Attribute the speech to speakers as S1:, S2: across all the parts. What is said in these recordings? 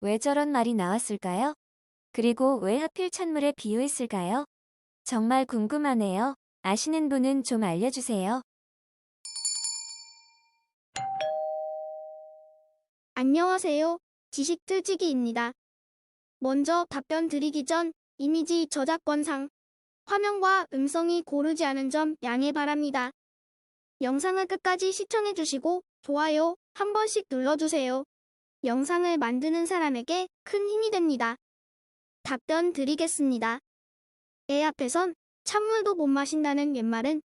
S1: 왜 저런 말이 나왔을까요? 그리고 왜 하필 찬물에 비유했을까요? 정말 궁금하네요. 아시는 분은 좀 알려주세요.
S2: 안녕하세요. 지식 틀지기입니다. 먼저 답변 드리기 전 이미지 저작권상 화면과 음성이 고르지 않은 점 양해 바랍니다. 영상을 끝까지 시청해주시고 좋아요 한 번씩 눌러주세요. 영상을 만드는 사람에게 큰 힘이 됩니다. 답변 드리겠습니다. 애 앞에선 찬물도 못 마신다는 옛말은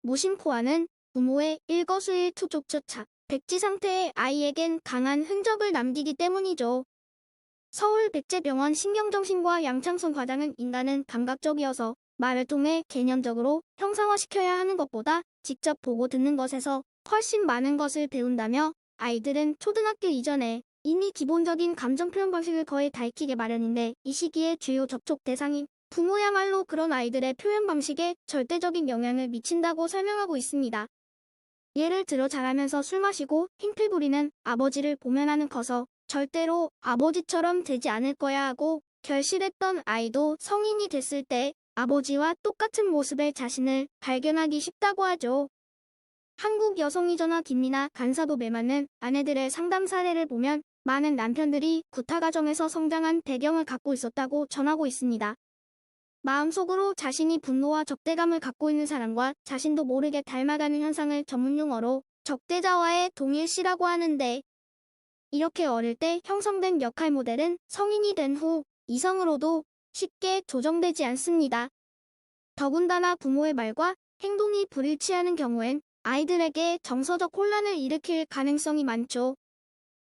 S2: 무심코하는 부모의 일거수일투족조차 백지 상태의 아이에겐 강한 흔적을 남기기 때문이죠. 서울 백제병원 신경정신과 양창순 과장은 인간은 감각적이어서 말을 통해 개념적으로 형상화시켜야 하는 것보다 직접 보고 듣는 것에서 훨씬 많은 것을 배운다며 아이들은 초등학교 이전에 이미 기본적인 감정 표현 방식을 거의 다 익히게 마련인데 이 시기에 주요 접촉 대상인 부모야말로 그런 아이들의 표현 방식에 절대적인 영향을 미친다고 설명하고 있습니다. 예를 들어 자라면서 술 마시고 핑클 부리는 아버지를 보면 하는 커서 절대로 아버지처럼 되지 않을 거야 하고 결실했던 아이도 성인이 됐을 때 아버지와 똑같은 모습의 자신을 발견하기 쉽다고 하죠. 한국 여성의전화 김미나 간사도 매맞는 아내들의 상담 사례를 보면 많은 남편들이 구타 가정에서 성장한 배경을 갖고 있었다고 전하고 있습니다. 마음속으로 자신이 분노와 적대감을 갖고 있는 사람과 자신도 모르게 닮아가는 현상을 전문용어로 적대자와의 동일시라고 하는데 이렇게 어릴 때 형성된 역할 모델은 성인이 된 후 이성으로도 쉽게 조정되지 않습니다. 더군다나 부모의 말과 행동이 불일치하는 경우엔 아이들에게 정서적 혼란을 일으킬 가능성이 많죠.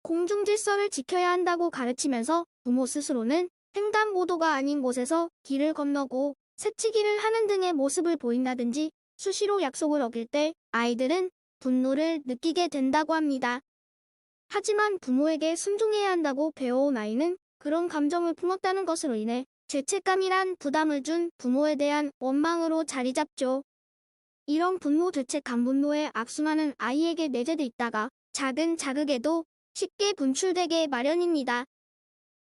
S2: 공중질서를 지켜야 한다고 가르치면서 부모 스스로는 횡단보도가 아닌 곳에서 길을 건너고 새치기를 하는 등의 모습을 보인다든지 수시로 약속을 어길 때 아이들은 분노를 느끼게 된다고 합니다. 하지만 부모에게 순종해야 한다고 배워온 아이는 그런 감정을 품었다는 것으로 인해 죄책감이란 부담을 준 부모에 대한 원망으로 자리 잡죠. 이런 분노 죄책감 분노에 악순환은 아이에게 내재돼 있다가 작은 자극에도 쉽게 분출되게 마련입니다.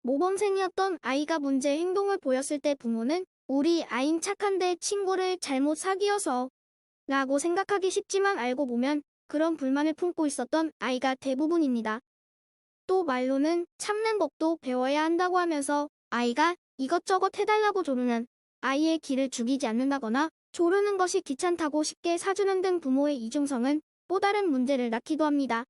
S2: 모범생이었던 아이가 문제 행동을 보였을 때 부모는 우리 아인 착한데 친구를 잘못 사귀어서 라고 생각하기 쉽지만 알고 보면 그런 불만을 품고 있었던 아이가 대부분입니다. 또 말로는 참는 법도 배워야 한다고 하면서 아이가 이것저것 해달라고 조르는 아이의 기를 죽이지 않는다거나 조르는 것이 귀찮다고 쉽게 사주는 등 부모의 이중성은 또 다른 문제를 낳기도 합니다.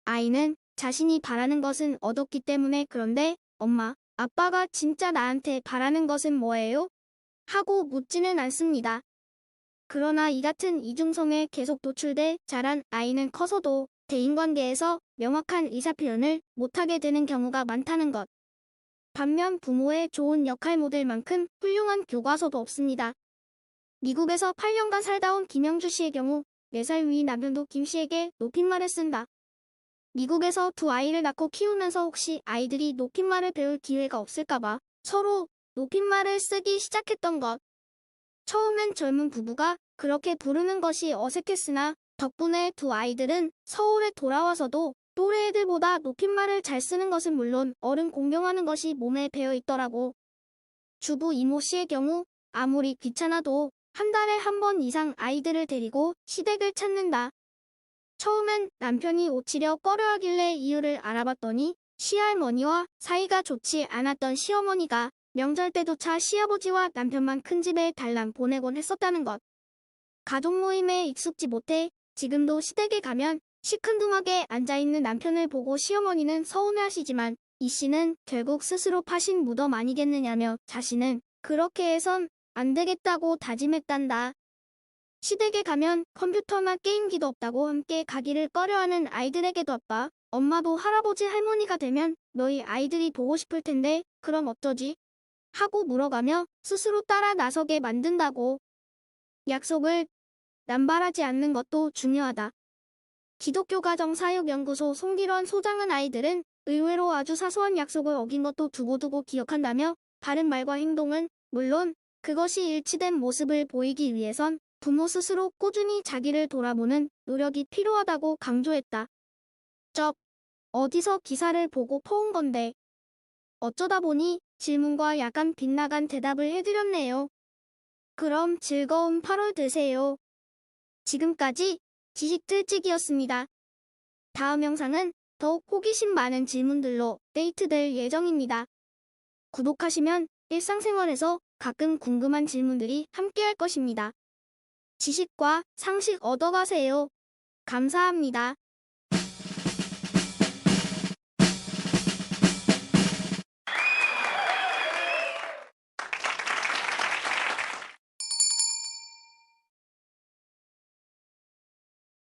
S2: 아이는 자신이 바라는 것은 얻었기 때문에 그런데 엄마, 아빠가 진짜 나한테 바라는 것은 뭐예요? 하고 묻지는 않습니다. 그러나 이 같은 이중성에 계속 노출돼 자란 아이는 커서도 대인관계에서 명확한 의사표현을 못하게 되는 경우가 많다는 것. 반면 부모의 좋은 역할 모델만큼 훌륭한 교과서도 없습니다. 미국에서 8년간 살다 온 김영주 씨의 경우 4살 위 남편도 김 씨에게 높임말을 쓴다. 미국에서 두 아이를 낳고 키우면서 혹시 아이들이 높임말을 배울 기회가 없을까봐 서로 높임말을 쓰기 시작했던 것. 처음엔 젊은 부부가 그렇게 부르는 것이 어색했으나 덕분에 두 아이들은 서울에 돌아와서도 또래 애들보다 높임말을 잘 쓰는 것은 물론 어른 공경하는 것이 몸에 배어 있더라고. 주부 이모 씨의 경우 아무리 귀찮아도 한 달에 한 번 이상 아이들을 데리고 시댁을 찾는다. 처음엔 남편이 오치려 꺼려하길래 이유를 알아봤더니 시할머니와 사이가 좋지 않았던 시어머니가 명절 때조차 시아버지와 남편만 큰 집에 달랑 보내곤 했었다는 것. 가족 모임에 익숙지 못해 지금도 시댁에 가면 시큰둥하게 앉아있는 남편을 보고 시어머니는 서운해하시지만 이 씨는 결국 스스로 파신 무덤 아니겠느냐며 자신은 그렇게 해선 안 되겠다고 다짐했단다. 시댁에 가면 컴퓨터나 게임기도 없다고 함께 가기를 꺼려하는 아이들에게도 아빠, 엄마도 할아버지 할머니가 되면 너희 아이들이 보고 싶을 텐데 그럼 어쩌지? 하고 물어가며 스스로 따라 나서게 만든다고. 약속을 남발하지 않는 것도 중요하다. 기독교 가정사역연구소 송기론 소장은 아이들은 의외로 아주 사소한 약속을 어긴 것도 두고두고 기억한다며 바른 말과 행동은 물론 그것이 일치된 모습을 보이기 위해선 부모 스스로 꾸준히 자기를 돌아보는 노력이 필요하다고 강조했다. 적 어디서 기사를 보고 퍼온 건데. 어쩌다 보니 질문과 약간 빗나간 대답을 해드렸네요. 그럼 즐거운 8월 되세요. 지금까지 지식들찍이었습니다. 다음 영상은 더욱 호기심 많은 질문들로 데이트될 예정입니다. 구독하시면 일상생활에서 가끔 궁금한 질문들이 함께할 것입니다. 지식과 상식 얻어가세요. 감사합니다.